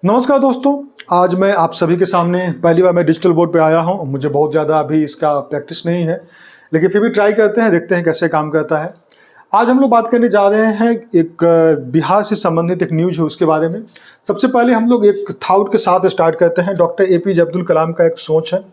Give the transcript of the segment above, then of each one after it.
नमस्कार दोस्तों। आज मैं आप सभी के सामने पहली बार मैं डिजिटल बोर्ड पे आया हूँ। मुझे बहुत ज़्यादा अभी इसका प्रैक्टिस नहीं है, लेकिन फिर भी ट्राई करते हैं, देखते हैं कैसे काम करता है। आज हम लोग बात करने जा रहे हैं एक बिहार से संबंधित एक न्यूज़ है उसके बारे में। सबसे पहले हम लोग एक थॉट के साथ स्टार्ट करते हैं। डॉक्टर एपीजे अब्दुल कलाम का एक सोच है,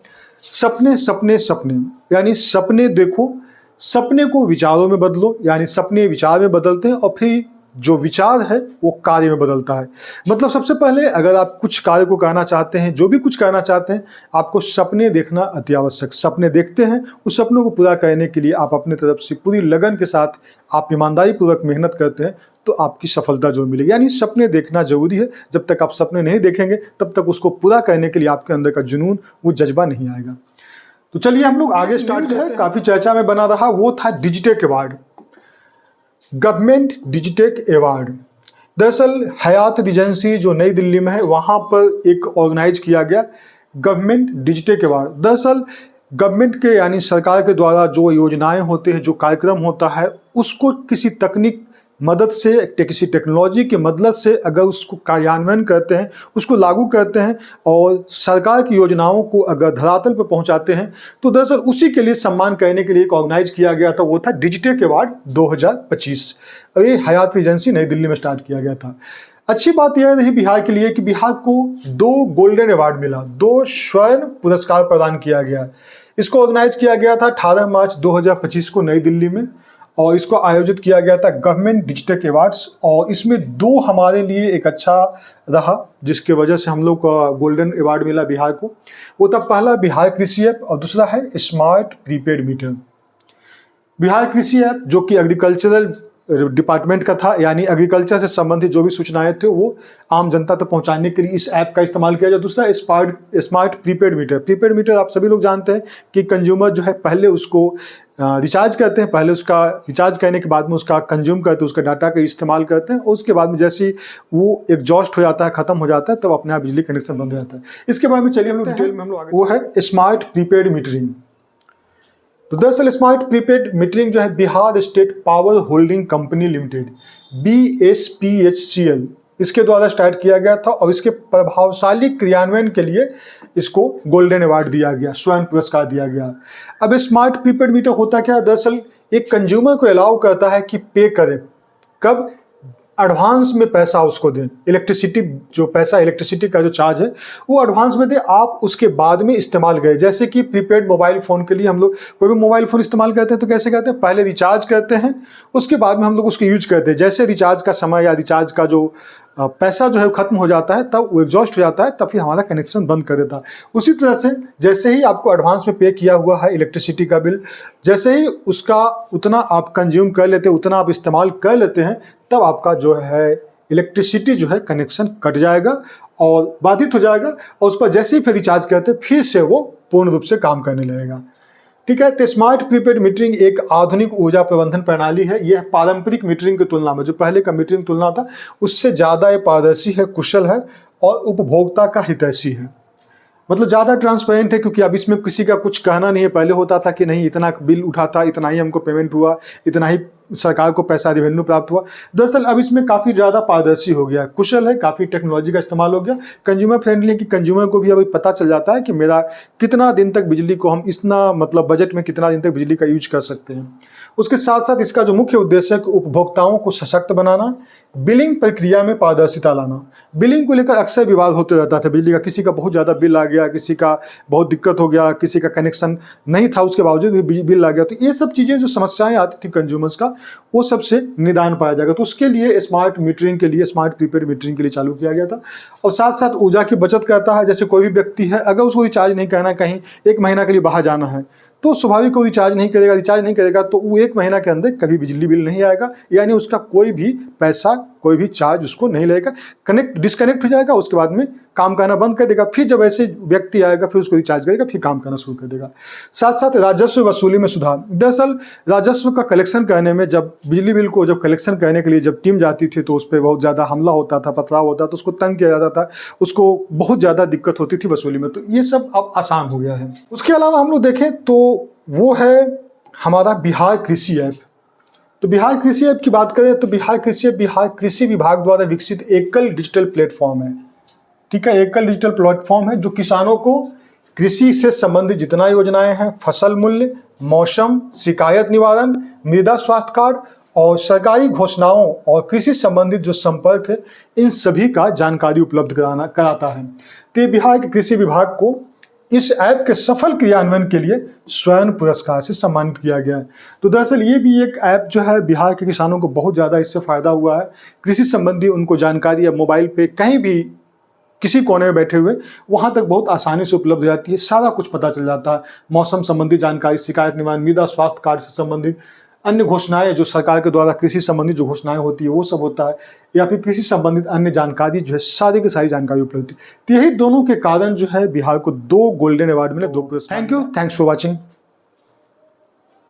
सपने सपने सपने, यानी सपने देखो, सपने को विचारों में बदलो, यानी सपने विचार में बदलते हैं और फिर जो विचार है वो कार्य में बदलता है। मतलब सबसे पहले अगर आप कुछ कार्य को करना चाहते हैं, जो भी कुछ करना चाहते हैं, आपको सपने देखना अति आवश्यक। सपने देखते हैं, उस सपनों को पूरा करने के लिए आप अपने तरफ से पूरी लगन के साथ आप ईमानदारी पूर्वक मेहनत करते हैं तो आपकी सफलता जो मिलेगी। यानी सपने देखना जरूरी है। जब तक आप सपने नहीं देखेंगे तब तक उसको पूरा करने के लिए आपके अंदर का जुनून, वो जज्बा नहीं आएगा। तो चलिए हम लोग आगे स्टार्ट करते हैं। काफी चर्चा में बना रहा वो था Digitek award, government Digitek award. दरअसल हयात रिजेंसी जो नई दिल्ली में है, वहां पर एक ऑर्गेनाइज किया गया गवर्नमेंट डिजिटेक अवार्ड। दरअसल गवर्नमेंट के यानी सरकार के द्वारा जो योजनाएं होते हैं, जो कार्यक्रम होता है, उसको किसी तकनीक मदद से, किसी टेक्नोलॉजी की मदद से अगर उसको कार्यान्वयन करते हैं, उसको लागू करते हैं और सरकार की योजनाओं को अगर धरातल पर पहुंचाते हैं, तो दरअसल उसी के लिए सम्मान करने के लिए एक ऑर्गेनाइज किया गया था, वो था डिजिटेक अवार्ड 2025। और ये हयात एजेंसी नई दिल्ली में स्टार्ट किया गया था। अच्छी बात यह रही बिहार के लिए कि बिहार को 2 गोल्डन अवार्ड मिला, 2 स्वर्ण पुरस्कार प्रदान किया गया। इसको ऑर्गेनाइज किया गया था 18 मार्च 2025 को नई दिल्ली में, और इसको आयोजित किया गया था गवर्नमेंट डिजिटेक अवार्ड्स। और इसमें 2 हमारे लिए एक अच्छा रहा, जिसके वजह से हम लोग को गोल्डन अवार्ड मिला बिहार को। वो था पहला बिहार कृषि ऐप और दूसरा है स्मार्ट प्रीपेड मीटर। बिहार कृषि ऐप जो कि एग्रीकल्चरल डिपार्टमेंट का था, यानी एग्रीकल्चर से संबंधित जो भी सूचनाएं थे वो आम जनता तक पहुंचाने के लिए इस ऐप का इस्तेमाल किया जाए। दूसरा smart prepaid meter. Prepaid meter आप सभी लोग जानते हैं कि कंज्यूमर जो है पहले उसको रिचार्ज करते हैं, पहले उसका रिचार्ज करने के बाद में उसका कंज्यूम करते हैं, उसका डाटा का इस्तेमाल करते हैं, और उसके बाद में जैसे वो एग्जॉस्ट हो जाता है, खत्म हो जाता है, तब अपने आप बिजली कनेक्शन बंद हो जाता है। इसके बारे में चलिए हम लोग डिटेल में हम लोग आगे, वो है स्मार्ट प्रीपेड मीटरिंग। तो दरअसल स्मार्ट प्रीपेड मीटरिंग जो है Bihar state power holding company limited BSPHCL इसके द्वारा स्टार्ट किया गया था, और इसके प्रभावशाली क्रियान्वयन के लिए इसको गोल्डन अवार्ड दिया गया, स्वर्ण पुरस्कार दिया गया। अब स्मार्ट प्रीपेड मीटर होता क्या है? दरअसल एक कंज्यूमर को अलाउ करता है कि पे करे, कब? एडवांस में पैसा उसको दें। इलेक्ट्रिसिटी जो पैसा, इलेक्ट्रिसिटी का जो चार्ज है वो एडवांस में दे, आप उसके बाद में इस्तेमाल करें। जैसे कि प्रीपेड मोबाइल फ़ोन के लिए हम लोग कोई भी मोबाइल फ़ोन इस्तेमाल करते हैं तो कैसे करते हैं? पहले रिचार्ज करते हैं, उसके बाद में हम लोग उसको यूज करते हैं। जैसे रिचार्ज का समय या रिचार्ज का जो पैसा जो है खत्म हो जाता है, तब वो एग्जॉस्ट हो जाता है, तब फिर हमारा कनेक्शन बंद कर देता है। उसी तरह से जैसे ही आपको एडवांस में पे किया हुआ है इलेक्ट्रिसिटी का बिल, जैसे ही उसका उतना आप कंज्यूम कर लेते हैं, उतना आप इस्तेमाल कर लेते हैं, तब आपका जो है इलेक्ट्रिसिटी जो है कनेक्शन कट जाएगा और बाधित हो जाएगा, और उस पर जैसे ही फिर रिचार्ज करते हैं फिर से वो पूर्ण रूप से काम करने लगेगा। ठीक है। तो स्मार्ट प्रीपेड मीटरिंग एक आधुनिक ऊर्जा प्रबंधन प्रणाली है। यह पारंपरिक मीटरिंग की तुलना में, जो पहले का मीटरिंग तुलना था, उससे ज़्यादा ये पारदर्शी है, कुशल है और उपभोक्ता का हितैषी है। मतलब ज़्यादा ट्रांसपेरेंट है, क्योंकि अब इसमें किसी का कुछ कहना नहीं है। पहले होता था कि नहीं, इतना बिल उठा था, इतना ही हमको पेमेंट हुआ, इतना ही सरकार को पैसा रेवेन्यू प्राप्त हुआ। दरअसल अब इसमें काफ़ी ज़्यादा पारदर्शी हो गया, कुशल है, काफ़ी टेक्नोलॉजी का इस्तेमाल हो गया, कंज्यूमर फ्रेंडली है कि कंज्यूमर को भी अभी पता चल जाता है कि मेरा कितना दिन तक बिजली को हम इतना, मतलब बजट में कितना दिन तक बिजली का यूज कर सकते हैं। उसके साथ साथ इसका जो मुख्य उद्देश्य है कि उपभोक्ताओं को सशक्त बनाना, बिलिंग प्रक्रिया में पारदर्शिता लाना। बिलिंग को लेकर अक्सर विवाद होते रहता था बिजली का, किसी का बहुत ज़्यादा बिल आ गया, किसी का बहुत दिक्कत हो गया, किसी का कनेक्शन नहीं था उसके बावजूद भी बिल आ गया। तो ये सब चीज़ें जो समस्याएं आती थी कंज्यूमर्स का, वो सबसे निदान पाया जाएगा। तो उसके लिए स्मार्ट मीटरिंग के लिए, स्मार्ट प्रीपेड मीटरिंग के लिए चालू किया गया था। और साथ साथ ऊर्जा की बचत करता है। जैसे कोई भी व्यक्ति है, अगर उसको रिचार्ज नहीं करना, कहीं 1 महीना के लिए बाहर जाना है, तो स्वाभाविक वो रिचार्ज नहीं करेगा। रिचार्ज नहीं करेगा तो वो 1 महीना के अंदर कभी बिजली बिल नहीं आएगा, यानी उसका कोई भी पैसा, कोई भी चार्ज उसको नहीं लगेगा। डिस्कनेक्ट हो जाएगा, उसके बाद में काम करना बंद कर देगा। फिर जब ऐसे व्यक्ति आएगा फिर उसको रिचार्ज करेगा, फिर काम करना शुरू कर देगा। साथ साथ राजस्व वसूली में सुधार। दरअसल राजस्व का कलेक्शन करने में, जब बिजली बिल को जब कलेक्शन करने के लिए जब टीम जाती थी तो उस पर बहुत ज़्यादा हमला होता था, पथराव होता था, तो उसको तंग किया जाता था, उसको बहुत ज़्यादा दिक्कत होती थी वसूली में। तो ये सब अब आसान हो गया है। उसके अलावा हम लोग देखें तो वो है हमारा बिहार कृषि ऐप। तो बिहार कृषि ऐप की बात करें तो बिहार कृषि ऐप बिहार कृषि विभाग द्वारा विकसित एकल डिजिटल प्लेटफॉर्म है। ठीक है, एकल डिजिटल प्लेटफॉर्म है जो किसानों को कृषि से संबंधित जितना योजनाएं हैं, फसल मूल्य, मौसम, शिकायत निवारण, मृदा स्वास्थ्य कार्ड और सरकारी घोषणाओं और कृषि संबंधित जो संपर्क है, इन सभी का जानकारी उपलब्ध कराता है। तो ये बिहार के कृषि विभाग को इस ऐप के सफल क्रियान्वयन के लिए स्वर्ण पुरस्कार से सम्मानित किया गया है। तो दरअसल ये भी एक ऐप जो है बिहार के किसानों को बहुत ज़्यादा इससे फ़ायदा हुआ है। कृषि संबंधी उनको जानकारी अब मोबाइल पे कहीं भी किसी कोने में बैठे हुए वहाँ तक बहुत आसानी से उपलब्ध हो जाती है, सारा कुछ पता चल जाता है। मौसम संबंधी जानकारी, शिकायत निवारण, मृदा स्वास्थ्य कार्ड से संबंधित अन्य घोषणाएं जो सरकार के द्वारा कृषि संबंधित जो घोषणाएं होती है वो सब होता है, या फिर कृषि संबंधित अन्य जानकारी जो है सारी की सारी जानकारी उपलब्ध है। तो यही दोनों के कारण जो है बिहार को 2 गोल्डन अवार्ड मिले, 2 पुरस्कार। Thank you, thanks for watching.